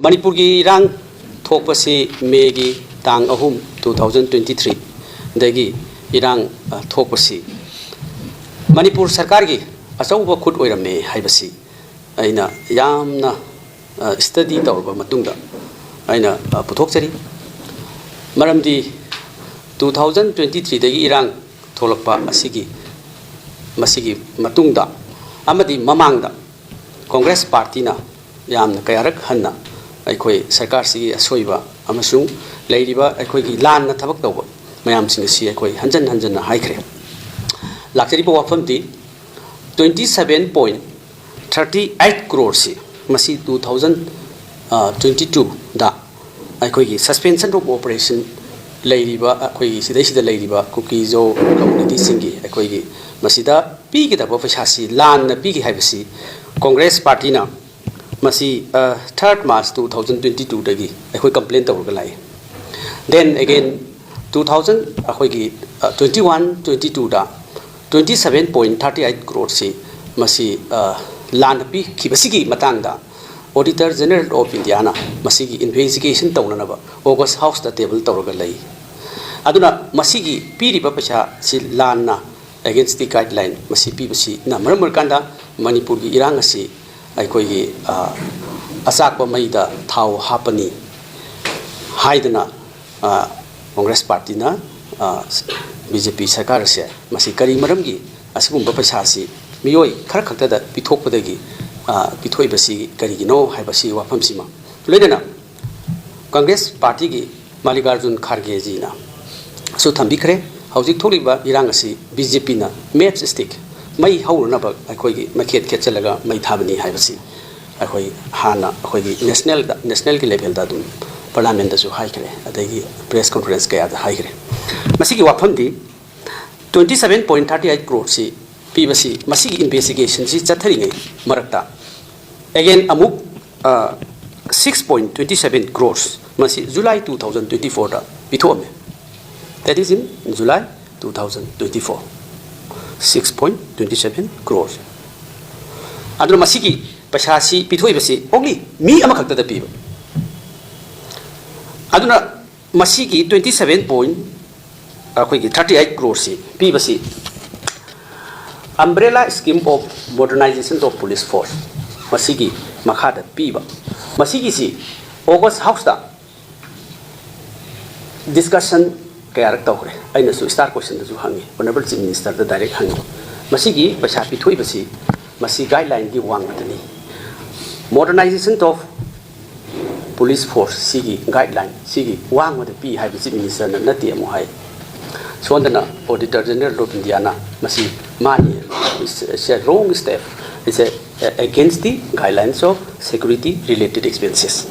Manipur ki Erang thokpasi Megha tang ahum 2023 dagi Erang thokpasi Manipur Sarkar ki Achouba Khut Yaoramme haibasi aina yamna study tawrba matungda aina puthokchari maramdi 2023 dagi Erang tholakpa asigi masigi matungda amadi mamangda Congress Party na yamna kayarak hanna aikoi sarkar sigi asoiba amasung leiriba aikoi gi lan na thabak tawba mayam sing si aikoi hanjan hanjan na haikre lakchari ba wafam di 27.38 crore si masi 2022 da aikoi gi suspension of operation leiriba aikoi gi sidai sida leiriba kukizo community singi aikoi gi masida pi gi da ba phaisa si lan na pi gi haibasi Congress Party na Masi 3rd March 2022 dagi I complain to galai. Then again 2021-22 da 27.38 crore si masi land pi kibasigi matangda Auditor General of India na masigi investigation tawna ba August House da table tawra galai. Aduna masigi pi riba pasha si land na against the guideline masi pi basi na maramar kanda Manipur gi Erang asi aikoi asakpa maida thau hapani haidana Congress Party na BJP sarkar se masi kari maramgi asigumba paisa si miyoi khar khakta da pithokpadagi pithoibasi kari gino haibasi wafamsima leidana Congress Party gi Mallikarjun Kharge ji na so thambikre hauzik tholiba Erang asi BJP na matchstick mai haurna ba aikoi gi makhet khechalaga mai thabani haibasi aikoi hana aikoi gi national ki level da dum parliament da su haikre adagi press conference ka ya haikre masi gi wafam di 27.38 crore si pibasi masi gi investigation si chathari ngai marakta again amuk 6.27 crores masi July 2024 da pithome that is in July 2024 6.27 crores. Aduna masigi pasasi pithoi basi only mi amakakta da piba. Aduna masigi 27.38 crores si piba si umbrella scheme of modernization of police force masigi makhada piba. Masigi si August House da discussion kayarak tawre aina su star question da su hangi honorable chief minister da direct hangi masigi pasha pithoi basi masi guideline gi wang matani modernization of police force sigi guideline sigi wang ma da pi hai chief minister na nati amu hai sondana auditor general of India na masi mani is a wrong step is against the guidelines of security related expenses.